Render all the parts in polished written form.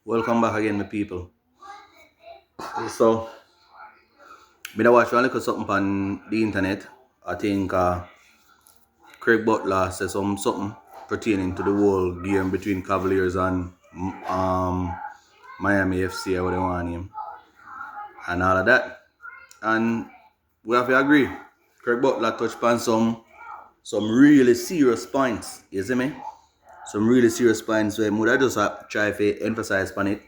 Welcome back again, my people. So, me da watch one little something on the internet. I think Craig Butler said something pertaining to the whole game between Cavaliers and Miami FC or what they want him and all of that. And we have to agree. Craig Butler touched upon some really serious points. You see me? Some really serious points where I just try to emphasize on it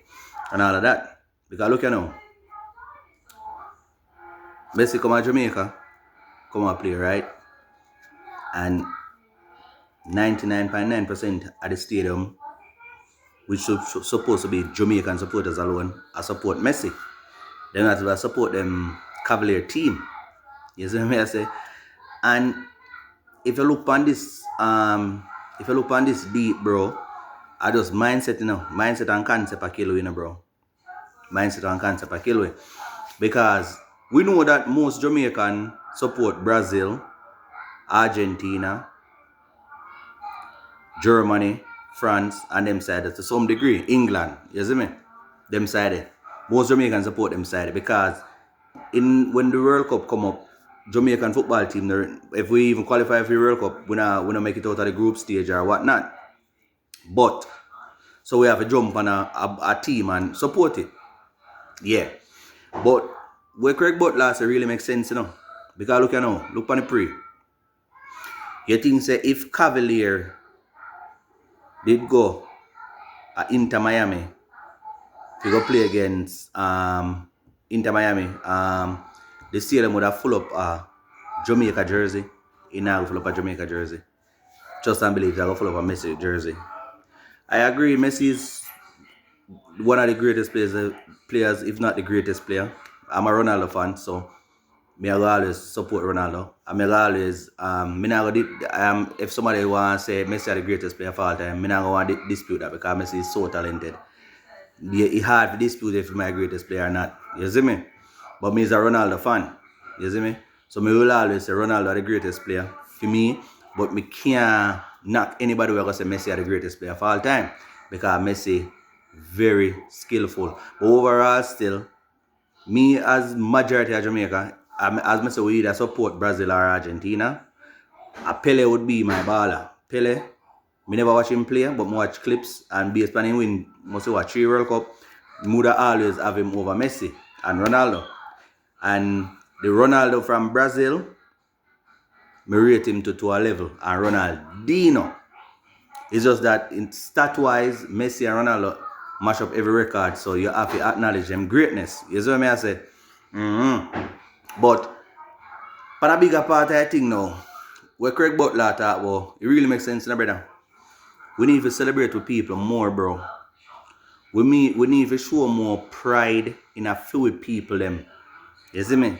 and all of that. Because look now. Messi come to Jamaica, come and play, right? And 99.9% at the stadium, which supposed to be Jamaican supporters alone, I support Messi. Then I support them Cavalier team. You see what I say? And if you look on this, deep, bro, I just mindset, mindset and concept a kill you, bro. Mindset and concept a kill you. Because we know that most Jamaican support Brazil, Argentina, Germany, France, and them side to some degree. England, you see me? Them side. Most Jamaicans support them side because when the World Cup come up, Jamaican football team, if we even qualify for the World Cup, we not make it out of the group stage or whatnot. But so we have to jump on a team and support it. Yeah. But where Craig Butler really makes sense, Because look on the pre. You think say if Cavalier did go Inter Miami to go play against Inter Miami, the stadium would have full up Jamaica jersey. It now full up a Jamaica jersey. Just unbelievable, they go full up a Messi jersey. I agree, Messi is one of the greatest players, if not the greatest player. I'm a Ronaldo fan, so I will always support Ronaldo. I will always, if somebody wants to say Messi is the greatest player of all time, I don't want to dispute that because Messi is so talented. It's hard to dispute if he's my greatest player or not. You see me? But me is a Ronaldo fan. You see me? So I will always say Ronaldo the greatest player for me, but me can't knock anybody who will say Messi is the greatest player of all time because Messi very skillful. But overall still, me as majority of Jamaica, as I say, we either support Brazil or Argentina. Pele would be my baller. Pele, me never watch him play, but I watch clips and based on him win, must watch 3 World Cup. I would always have him over Messi and Ronaldo. And the Ronaldo from Brazil, I rate him to a level. And Ronaldinho, it's just that in stat-wise, Messi and Ronaldo mash up every record, so you have to acknowledge them greatness. You see what I say? But for a bigger part, I think now, where Craig Butler talk about, it really makes sense, brother. We need to celebrate with people more, bro. We need to show more pride in a few people, them. You see me?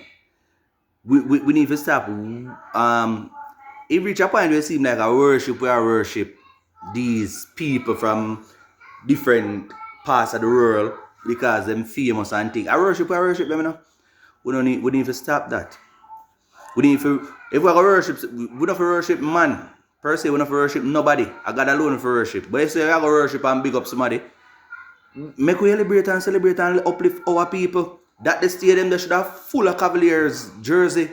We need to stop. It reach a point where it seems like we worship these people from different parts of the world because them famous and things. I worship them, We need to stop that. We need to, if we worship, we don't worship man. Per se, we don't worship nobody. I got alone for worship. But if I go worship and big up somebody, make we celebrate and uplift our people. That the stadium they should have full of Cavaliers jersey.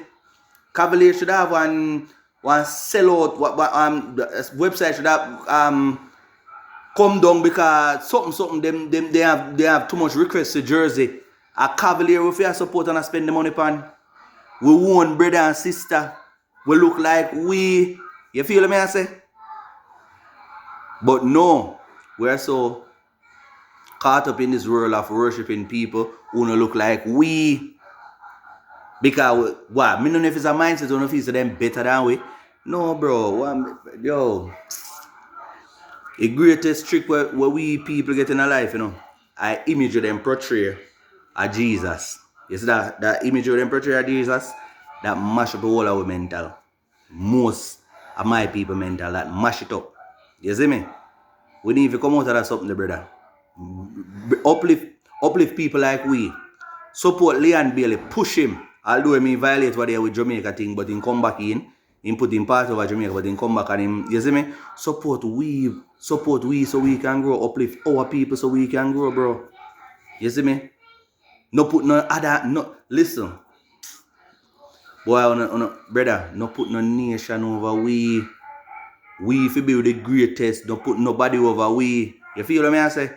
Cavaliers should have one sellout. Website should have come down because something them they have too much requests to jersey. A Cavalier if you support and spend the money upon. We own brother and sister. We look like we. You feel me I say? But no, we're so caught up in this world of worshiping people who don't look like we. Because what? Me don't know if it's a mindset, I don't know if it's them better than we. No, bro. Yo. The greatest trick where we people get in our life, I image of them portray a Jesus. You see that image of them portray a Jesus? That mash up the whole of our mental. Most of my people mental, that mash it up. You see me? We need to come out of that something, brother. Uplift people like we. Support Leon Bailey, push him. Although he violate what they with Jamaica thing, but he come back in. Him put him part over Jamaica, but him come back and him, you see me? Support we so we can grow, uplift our people so we can grow, bro. You see me? No put no other, no, listen. Boy, brother, no put no nation over we. We if you be the greatest, don't put nobody over we. You feel what I say?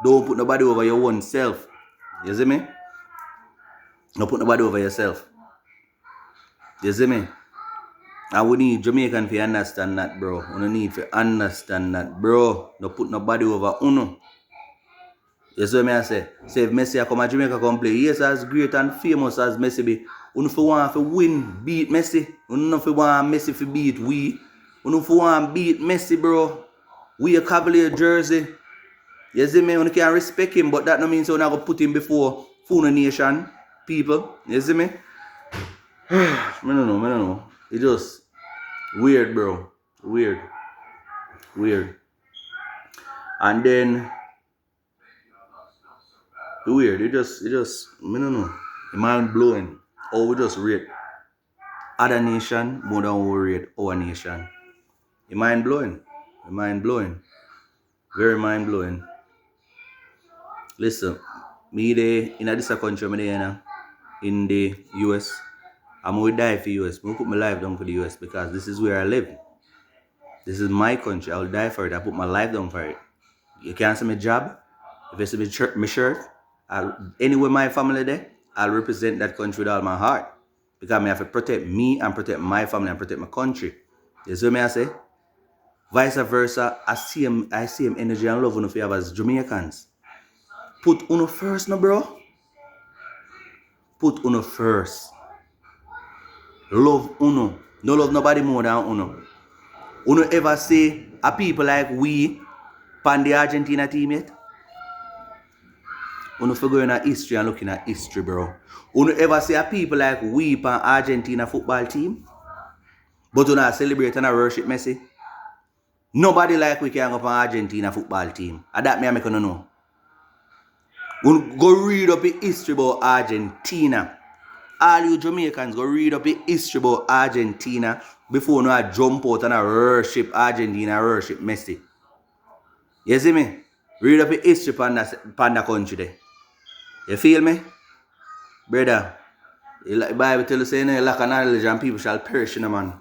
Don't put nobody over your own self. You see me? Don't put nobody over yourself. You see me? And we need Jamaican to understand that, bro. We need to understand that, bro. Don't put nobody over uno. You see what I say? Say if Messi come to Jamaica come play, yes, as great and famous as Messi be, we don't want to win, beat Messi. We don't want Messi to beat we. We don't want to beat Messi, bro. We a Cavalier jersey. You see me? We can respect him, but that no means we're not going to put him before full nation people. You see me? I don't know. It's just weird, bro. Weird. And then weird. It just, I don't know. Mind blowing. Oh, we just rate other nation more than we rate our nation. It mind blowing. Very mind blowing. Listen, me there in this country, me there in the US. I'm going to die for US. I'm going to put my life down for the US because this is where I live. This is my country. I will die for it. I put my life down for it. You can't see my job. If you see my shirt, anywhere my family there, I'll represent that country with all my heart. Because I have to protect me and protect my family and protect my country. You see what I say? Vice versa, I see him energy and love if you have as Jamaicans. Put uno first, no bro. Put uno first. Love uno. No love nobody more than uno. Uno ever say a people like we pan the Argentina team yet? Uno for going at history and looking at history, bro. Uno ever say a people like we pan Argentina football team? But uno celebrate and worship Messi? Nobody like we can go pan Argentina football team. And that me I make you know. Uno go read up the history about Argentina. All you Jamaicans go read up the history about Argentina before you jump out and worship Argentina, worship Messi. You see me? Read up the history on the country there. You feel me? Brother, the Bible tells us, you lack of knowledge and people shall perish in a man.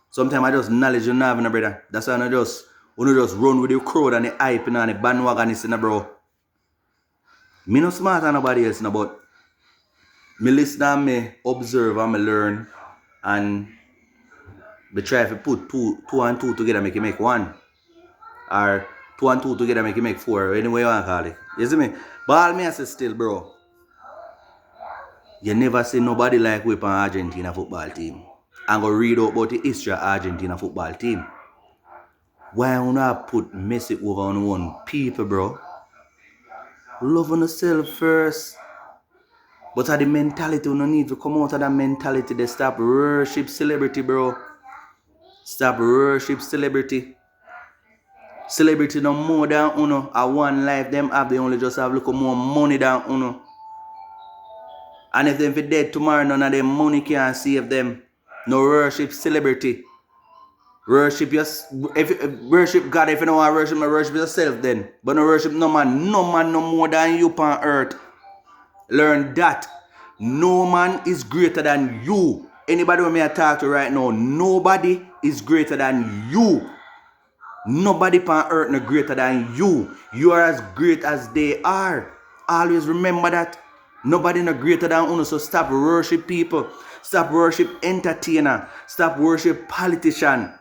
Sometimes I just knowledge you not having, brother. That's why I just run with the crowd and the hype and the bandwagon is, bro. Me no smart than nobody else, but me listen and me observe and me learn and me try to put two and two together make it make one. Or 2 and 2 together make it make 4. Anyway you want to call it. You see me? But all me I say still, bro. You never see nobody like we on Argentina football team. And go read out about the history of Argentina football team. Why you not put Messi over on one people, bro? Love on yourself first. But the mentality, you don't need to come out of that mentality. They stop worship celebrity, bro. Stop worship celebrity. Celebrity no more than uno. A one life them have, they only just have a little more money than uno. And if them be dead tomorrow, none of them money can save them. No worship celebrity. Worship worship God. If you don't want to worship yourself then. But no worship no man no more than you on earth. Learn that. No man is greater than you. Anybody who may talk to right now, nobody is greater than you. Nobody on earth no greater than you. You are as great as they are. Always remember that. Nobody no greater than you. So stop worship people. Stop worship entertainer. Stop worship politician.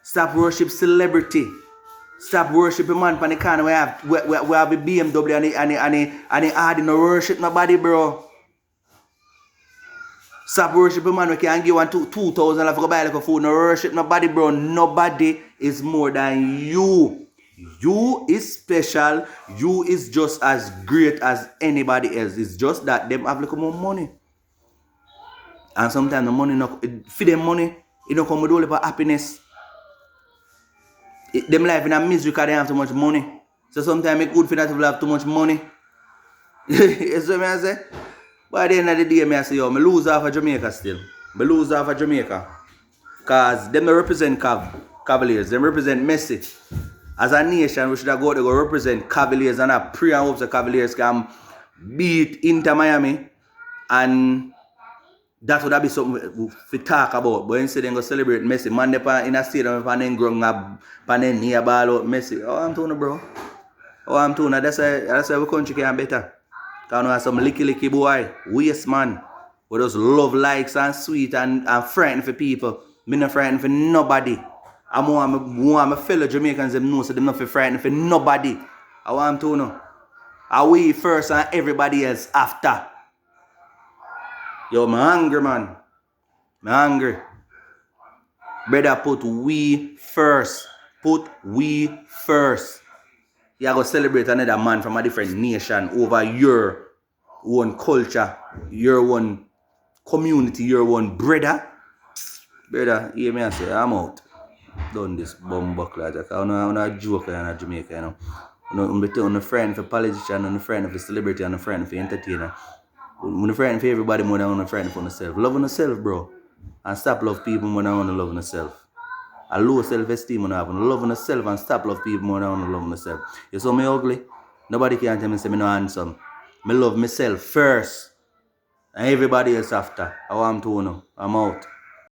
Stop worship celebrity. Stop worshiping man pan the corner we have a BMW and the hard no worship nobody, bro. Stop worshiping man we can give one 2,000 if you go buy like a food. No worship nobody, bro. Nobody is more than you. You is special. You is just as great as anybody else. It's just that them have like more money. And sometimes the money not for them money, it don't come with all the happiness. Them life in a misery because they have too much money. So sometimes it's good for that people have too much money. You see what I say? But at the end of the day, I say, yo, I lose half of Jamaica still. I lose half of Jamaica. Cause them they represent Cavaliers. Them represent Messi. As a nation, we should have go to go represent Cavaliers and I pray and hope the Cavaliers can beat Inter Miami, and that would have be something to talk about. But instead, they go celebrate Messi. Man, they in a stadium, and then growing up, and then near ball out Messi. Oh, I'm telling you, bro. Oh, I'm telling you, that's why our country can better. Because we have some licky boy, waste man, who just love likes and sweet and frightened for people. Me not frightened for nobody. I want my fellow Jamaicans them know so them not frightened for nobody. I want to know. Are we first and everybody else after? Yo, I'm hungry, man. I'm hungry. Brother, put we first. Put we first. You are going to celebrate another man from a different nation over your own culture, your own community, your own brother. Brother, hear me and say, I'm out. Done this bum buckler. I'm not a joker in Jamaica, you know. I'm a friend for politician, I'm a friend for celebrity, I'm a friend for entertainer. I'm a friend for everybody more than I'm a friend for myself. Love yourself, bro. And stop love people more than I want to love myself. A low self-esteem when I have. Love myself and stop love people more than I want to love myself. You saw me ugly? Nobody can tell me say me no handsome. Me love myself first. And everybody else after. I want to know. I'm out.